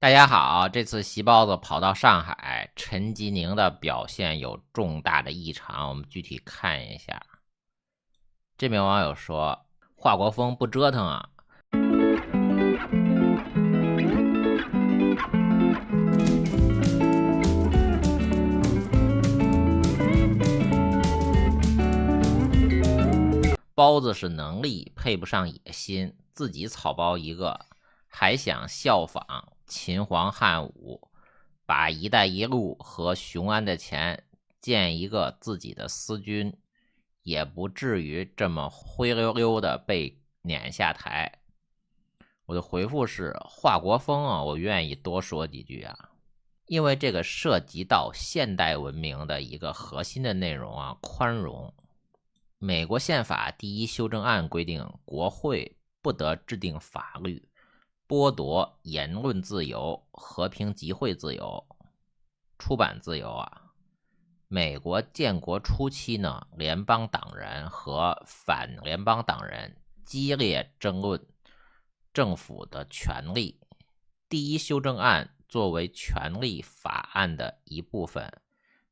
大家好，这次席包子跑到上海，陈吉宁的表现有重大的异常，我们具体看一下。这名网友说：华国锋不折腾啊。包子是能力配不上野心，自己草包一个，还想效仿秦皇汉武，把一带一路和雄安的钱建一个自己的私军，也不至于这么灰溜溜的被撵下台。我的回复是：华国锋啊，我愿意多说几句啊，因为这个涉及到现代文明的一个核心的内容啊，宽容。美国宪法第一修正案规定，国会不得制定法律剥夺言论自由、和平集会自由、出版自由啊。美国建国初期呢，联邦党人和反联邦党人激烈争论政府的权利。第一修正案作为权利法案的一部分，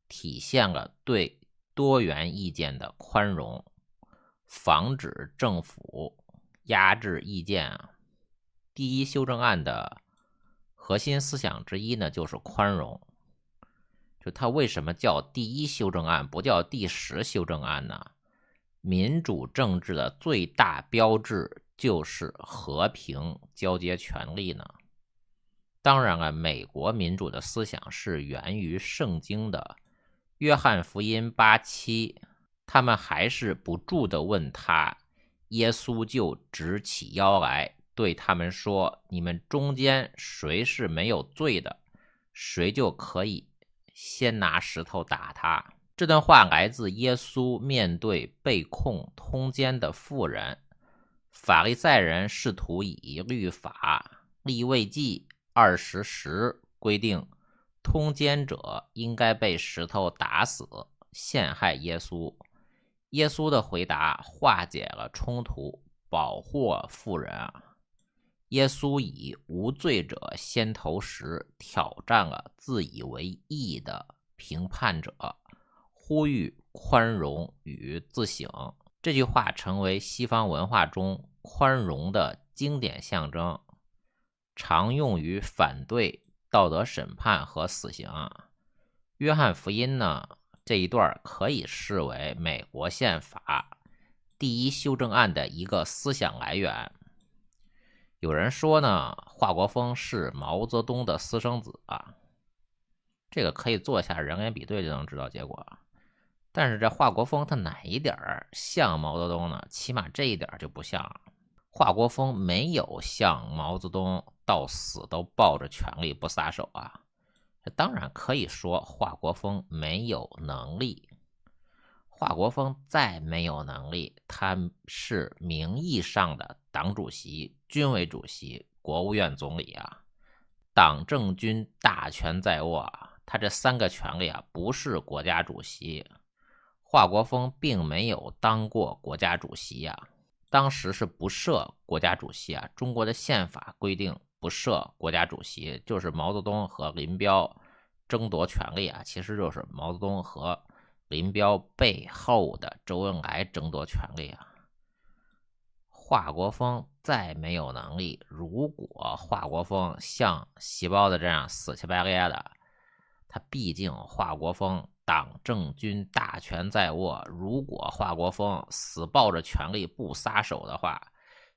体现了对多元意见的宽容，防止政府压制意见啊。第一修正案的核心思想之一呢，就是宽容。就它为什么叫第一修正案，不叫第10修正案呢？民主政治的最大标志就是和平交接权力呢。当然了，美国民主的思想是源于圣经的，约翰福音8:7，他们还是不住地问他，耶稣就直起腰来对他们说：你们中间谁是没有罪的，谁就可以先拿石头打他。这段话来自耶稣面对被控通奸的妇人。法利赛人试图以律法利未记20:10规定，通奸者应该被石头打死，陷害耶稣。耶稣的回答化解了冲突，保护妇人啊。耶稣以无罪者先投石，挑战了自以为义的评判者，呼吁宽容与自省。这句话成为西方文化中宽容的经典象征，常用于反对道德审判和死刑。约翰福音呢，这一段可以视为美国宪法第一修正案的一个思想来源。有人说呢，华国锋是毛泽东的私生子啊，这个可以做一下人脸比对就能知道结果。但是这华国锋他哪一点像毛泽东呢？起码这一点就不像。华国锋没有像毛泽东到死都抱着权力不撒手啊。当然可以说华国锋没有能力，华国锋再没有能力，他是名义上的党主席、军委主席、国务院总理啊，党政军大权在握啊，他这3个权力啊不是国家主席。华国锋并没有当过国家主席啊，当时是不设国家主席啊，中国的宪法规定不设国家主席，就是毛泽东和林彪争夺权力啊，其实就是毛泽东和林彪背后的周恩来争夺权力啊。华国锋再没有能力，如果华国锋像席包子这样死乞白咧的，他毕竟华国锋党政军大权在握，如果华国锋死抱着权力不撒手的话，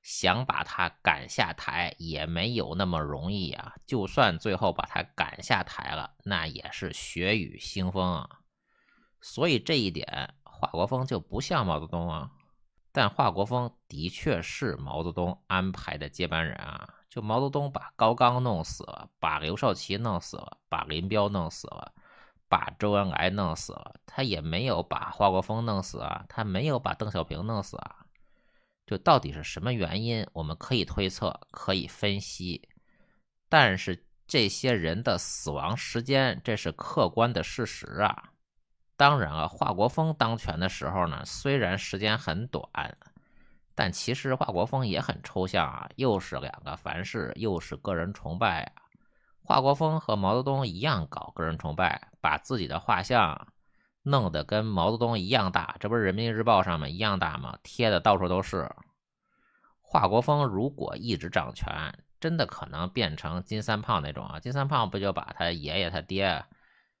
想把他赶下台也没有那么容易啊。就算最后把他赶下台了，那也是血雨腥风啊。所以这一点华国锋就不像毛泽东啊。但华国锋的确是毛泽东安排的接班人啊。就毛泽东把高岗弄死了，把刘少奇弄死了，把林彪弄死了，把周恩来弄死了，他也没有把华国锋弄死啊，他没有把邓小平弄死啊。就到底是什么原因，我们可以推测，可以分析，但是这些人的死亡时间，这是客观的事实啊。当然了，华国锋当权的时候呢，虽然时间很短，但其实华国锋也很抽象啊，又是2个凡是，又是个人崇拜啊。华国锋和毛泽东一样搞个人崇拜，把自己的画像弄得跟毛泽东一样大，这不是人民日报上面一样大吗？贴的到处都是。华国锋如果一直掌权，真的可能变成金三胖那种啊！金三胖不就把他爷爷他爹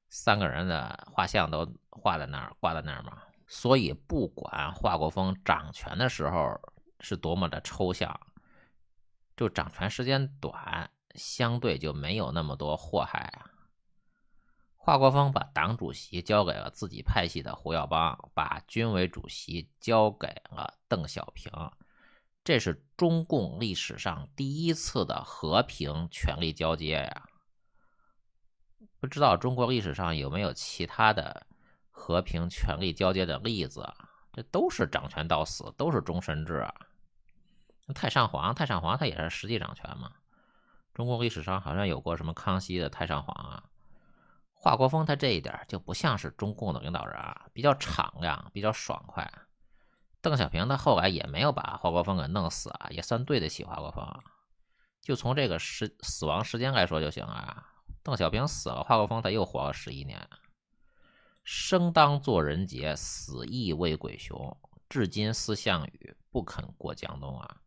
3个人的画像都画在那儿挂在那儿吗？所以不管华国锋掌权的时候是多么的抽象，就掌权时间短，相对就没有那么多祸害啊。华国锋把党主席交给了自己派系的胡耀邦，把军委主席交给了邓小平，这是中共历史上第一次的和平权力交接呀。不知道中国历史上有没有其他的和平权力交接的例子啊？这都是掌权到死，都是终身制啊。太上皇他也是实际掌权嘛。中国历史上好像有过什么康熙的太上皇啊。华国锋他这一点就不像是中共的领导人啊，比较敞亮，比较爽快。邓小平他后来也没有把华国锋给弄死啊，也算对得起华国锋啊。就从这个死亡时间来说就行啊。邓小平死了，华国锋他又活了11年。生当作人杰，死亦为鬼雄。至今思项羽，不肯过江东啊。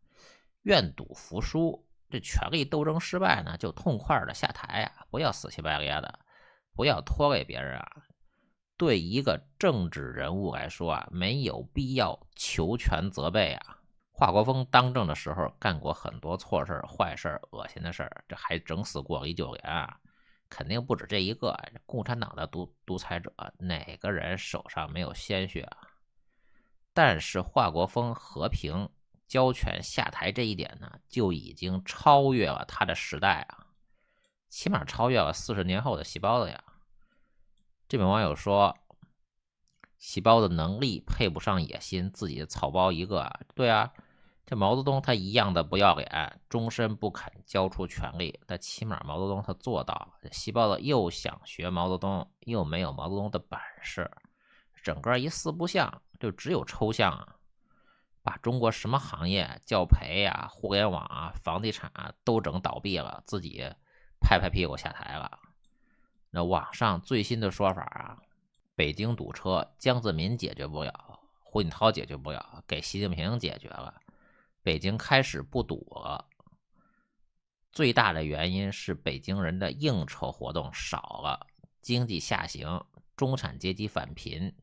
愿赌服输，这权力斗争失败呢，就痛快的下台啊，不要死乞白咧的，不要拖累别人啊。对一个政治人物来说啊，没有必要求全责备啊。华国锋当政的时候干过很多错事坏事恶心的事儿，这还整死过李九莲啊，肯定不止这一个。共产党的独裁者哪个人手上没有鲜血啊？但是华国锋和平交权下台这一点呢，就已经超越了他的时代啊，起码超越了40年后的细胞的呀。这位网友说，细胞的能力配不上野心，自己草包一个啊。对啊，这毛泽东他一样的不要脸，终身不肯交出权力，但起码毛泽东他做到。细胞的又想学毛泽东，又没有毛泽东的本事，整个一四不像，就只有抽象啊。把中国什么行业，教培啊、互联网啊、房地产啊都整倒闭了，自己拍拍屁股下台了。那网上最新的说法啊，北京堵车，江泽民解决不了，胡锦涛解决不了，给习近平解决了，北京开始不堵了。最大的原因是北京人的应酬活动少了，经济下行，中产阶级返贫，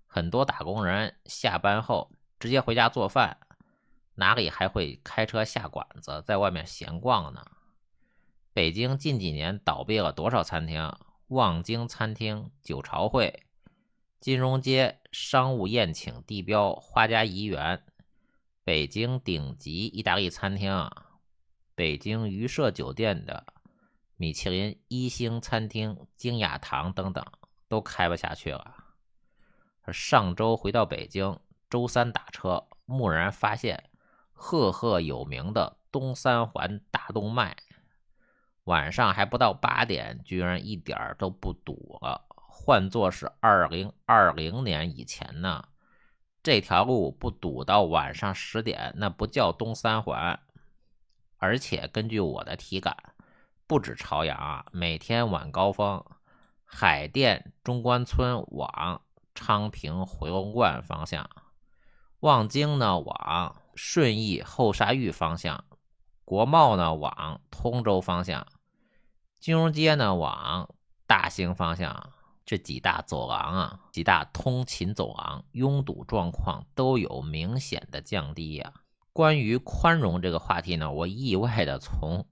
很多打工人下班后直接回家做饭，哪里还会开车下馆子在外面闲逛呢？北京近几年倒闭了多少餐厅？望京餐厅、九朝会、金融街商务宴请地标花家怡园、北京顶级意大利餐厅、北京榆社酒店的米其林1星餐厅京雅堂等等都开不下去了。上周回到北京，周三打车，蓦然发现赫赫有名的东三环大动脉晚上还不到8点，居然一点都不堵了。换作是2020年以前呢，这条路不堵到晚上10点，那不叫东三环。而且根据我的体感，不止朝阳啊，每天晚高峰，海淀中关村往昌平回龙观方向，望京呢往顺义后沙峪方向，国贸呢往通州方向，金融街呢往大兴方向，这几大走廊啊，几大通勤走廊拥堵状况都有明显的降低呀。关于宽容这个话题呢，我意外的从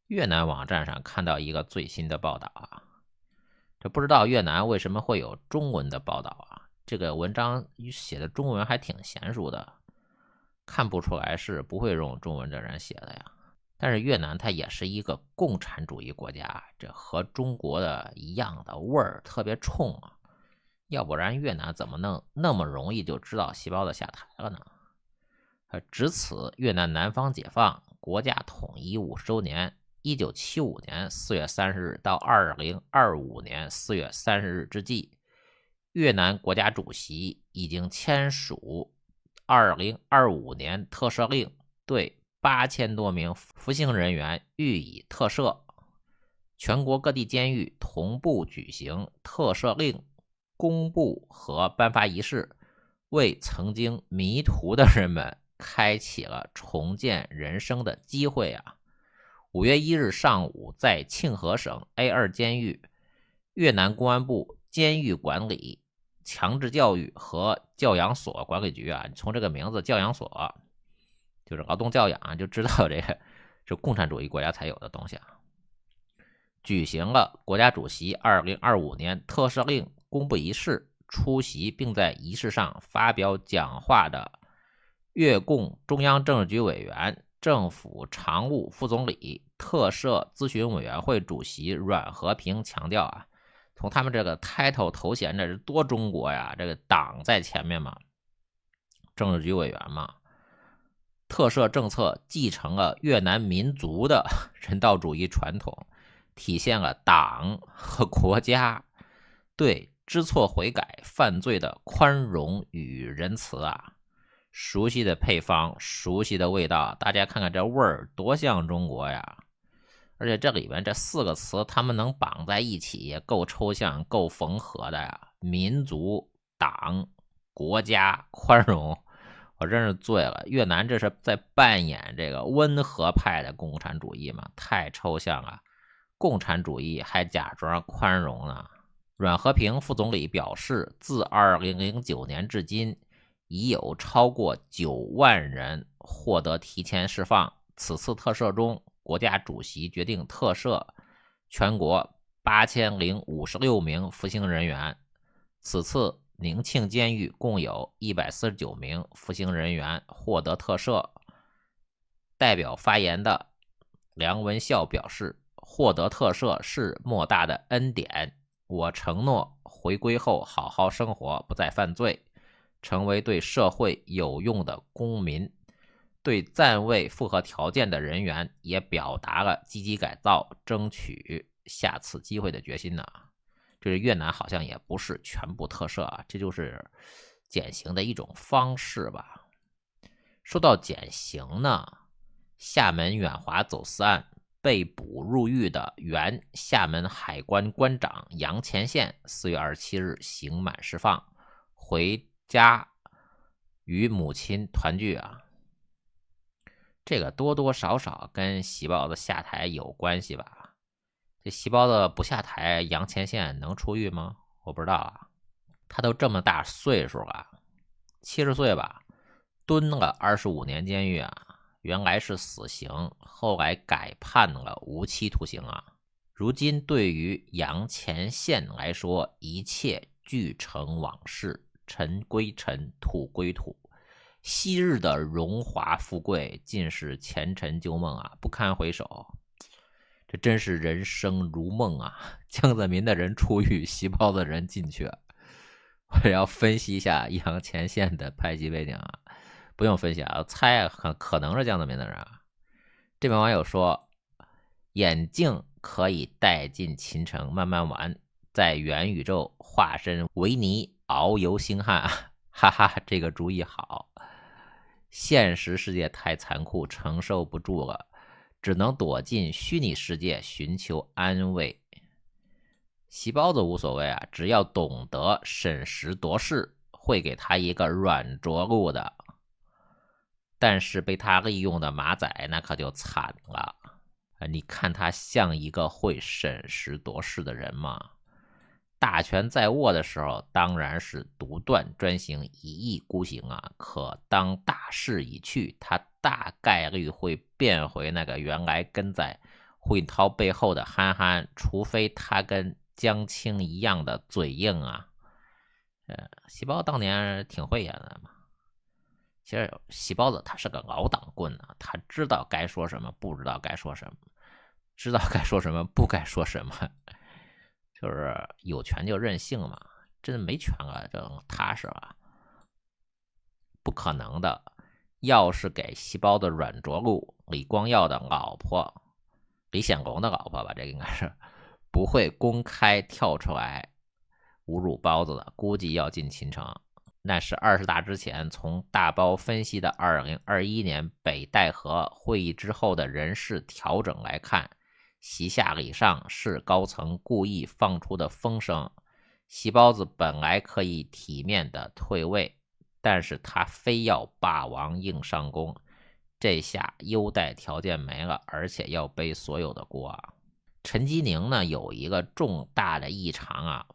越南网站上看到一个最新的报道啊，这不知道越南为什么会有中文的报道啊？这个文章写的中文还挺娴熟的，看不出来是不会用中文的人写的呀。但是越南它也是一个共产主义国家，这和中国的一样的味儿特别冲啊，要不然越南怎么能那么容易就知道细胞的下台了呢？值此越南南方解放，国家统一50周年，1975年4月30日到2025年4月30日之际，越南国家主席已经签署2025年特赦令，对8000多名服刑人员予以特赦。全国各地监狱同步举行特赦令公布和颁发仪式，为曾经迷途的人们开启了重建人生的机会啊。5月1日上午，在庆和省 A2 监狱，越南公安部监狱管理、强制教育和教养所管理局啊，从这个名字教养所就是劳动教养就知道这个是共产主义国家才有的东西啊。举行了国家主席2025年特赦令公布仪式，出席并在仪式上发表讲话的越共中央政治局委员、政府常务副总理、特赦咨询委员会主席阮和平强调啊，从他们这个title头衔这是多中国呀，这个党在前面嘛，政治局委员嘛，特赦政策继承了越南民族的人道主义传统，体现了党和国家对知错悔改犯罪的宽容与仁慈啊。熟悉的配方，熟悉的味道，大家看看这味儿多像中国呀。而且这里边这4个词他们能绑在一起也够抽象够缝合的呀，民族、党、国家、宽容，我真是醉了。越南这是在扮演这个温和派的共产主义嘛，太抽象了，共产主义还假装宽容呢。阮和平副总理表示，自2009年至今已有超过9万人获得提前释放。此次特赦中，国家主席决定特赦全国8056名服刑人员。此次宁庆监狱共有149名服刑人员获得特赦。代表发言的梁文孝表示，获得特赦是莫大的恩典，我承诺回归后好好生活，不再犯罪，成为对社会有用的公民。对暂未符合条件的人员也表达了积极改造、争取下次机会的决心呢。这是越南好像也不是全部特赦啊，这就是减刑的一种方式吧。说到减刑呢，厦门远华走私案被捕入狱的原厦门海关关长杨前线4月27日刑满释放，回家与母亲团聚啊。这个多多少少跟喜包子下台有关系吧？这喜包子不下台，杨前线能出狱吗？我不知道啊。他都这么大岁数了，70岁吧，蹲了25年监狱啊，原来是死刑，后来改判了无期徒刑啊。如今对于杨前线来说，一切俱成往事，尘归尘，土归土。昔日的荣华富贵尽是前尘旧梦啊，不堪回首。这真是人生如梦啊！江泽民的人出狱，喜包的人进去。我要分析一下杨前线的拍戏背景啊，不用分析啊，猜啊，可能是江泽民的人啊。这位网友说，眼镜可以带进秦城慢慢玩，在元宇宙化身维尼遨游星汉，哈哈，这个主意好。现实世界太残酷，承受不住了，只能躲进虚拟世界寻求安慰。喜包子无所谓啊，只要懂得审时度势，会给他一个软着陆的。但是被他利用的马仔那可就惨了。你看他像一个会审时度势的人吗？大权在握的时候当然是独断专行，一意孤行啊，可当大势已去，他大概率会变回那个原来跟在胡锦涛背后的憨憨，除非他跟江青一样的嘴硬啊。喜包当年挺会演的嘛。其实喜包子他是个老党棍啊，他知道该说什么，不知道该说什么，知道该说什么，不该说什么。就是有权就任性嘛，真的没权了，这种踏实啊，不可能的。要是给细胞的软着陆，李光耀的老婆，李显龙的老婆吧，这应该是不会公开跳出来侮辱包子的，估计要进秦城。那是20大之前从大包分析的2021年北戴河会议之后的人事调整来看，习下礼上是高层故意放出的风声。习包子本来可以体面的退位，但是他非要霸王硬上弓，这下优待条件没了，而且要背所有的锅啊。陈吉宁呢有一个重大的异常啊，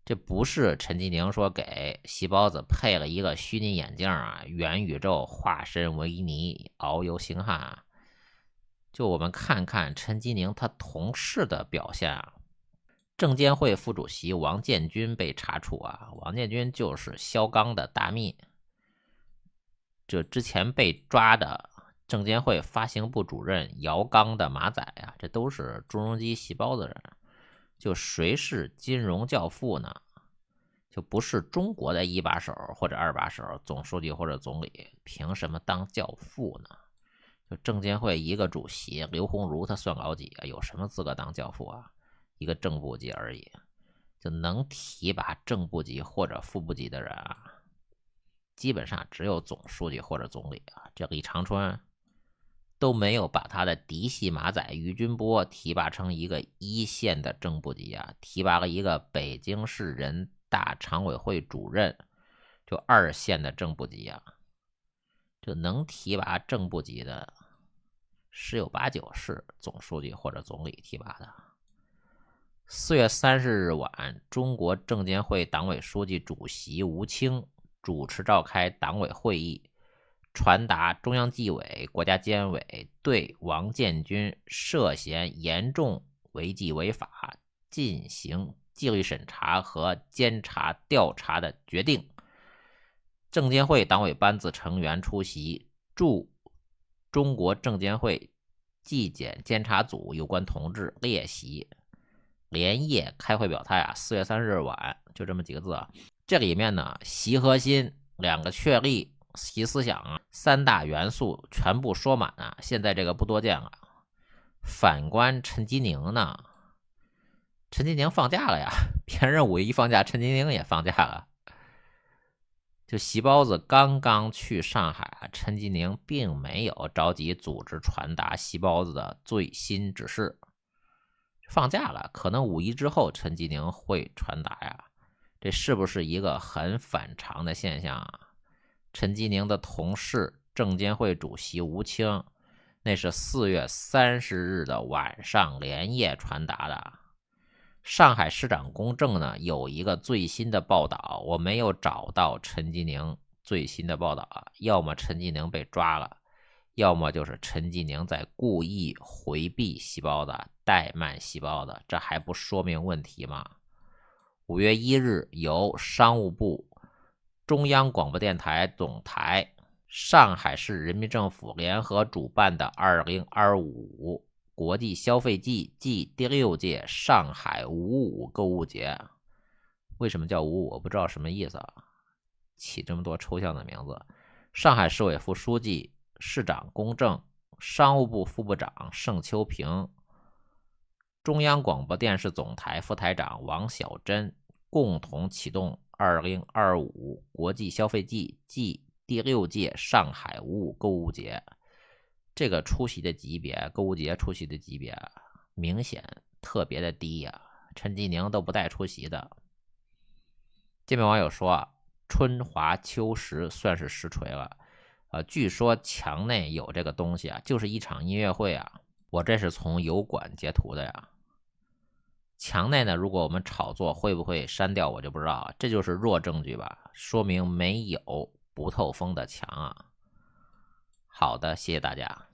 这不是陈吉宁说给习包子配了一个虚拟眼镜啊，元宇宙化身维尼遨游星汉啊。就我们看看陈吉宁他同事的表现啊。证监会副主席王建军被查处啊，王建军就是肖钢的大秘。这之前被抓的证监会发行部主任姚刚的马仔啊，这都是朱镕基习包子人。就谁是金融教父呢？就不是中国的一把手或者二把手，总书记或者总理，凭什么当教父呢？就证监会一个主席刘鸿儒他算老几啊？有什么资格当教父啊？一个正部级而已，就能提拔正部级或者副部级的人啊，基本上只有总书记或者总理啊。这李长春都没有把他的嫡系马仔于军波提拔成一个一线的正部级啊，提拔了一个北京市人大常委会主任，就二线的正部级啊。就能提拔正部级的，十有八九是总书记或者总理提拔的。4月30日晚，中国证监会党委书记主席吴清主持召开党委会议，传达中央纪委、国家监委对王建军涉嫌严重违纪违法进行纪律审查和监察调查的决定。证监会党委班子成员出席，祝中国证监会纪检监察组有关同志列席。连夜开会表态啊，4月30日晚，就这么几个字啊。这里面呢，习核心、两个确立、习思想啊，三大元素全部说满啊。现在这个不多见了。反观陈吉宁呢，陈吉宁放假了呀，别人5一放假，陈吉宁也放假了。就习包子刚刚去上海啊，陈吉宁并没有着急组织传达习包子的最新指示。放假了，可能5一之后陈吉宁会传达呀，这是不是一个很反常的现象啊？陈吉宁的同事证监会主席吴清，那是4月30日的晚上连夜传达的。上海市长公正呢有一个最新的报道，我没有找到陈吉宁最新的报道啊，要么陈吉宁被抓了，要么就是陈吉宁在故意回避习包子，怠慢习包子，这还不说明问题吗？5月1日，由商务部、中央广播电台总台、上海市人民政府联合主办的2025国际消费季暨第6届上海55购物节。为什么叫55？我不知道什么意思啊，起这么多抽象的名字。上海市委副书记、市长龚正、商务部副部长盛秋平、中央广播电视总台副台长王晓珍共同启动2025国际消费季暨第6届上海55购物节。这个出席的级别，购物节出席的级别明显特别的低呀，陈吉宁都不带出席的。这边网友说，春华秋实算是实锤了。据说墙内有这个东西啊，就是一场音乐会啊，我这是从油管截图的呀。墙内呢，如果我们炒作会不会删掉我就不知道，这就是弱证据吧，说明没有不透风的墙啊。好的，谢谢大家。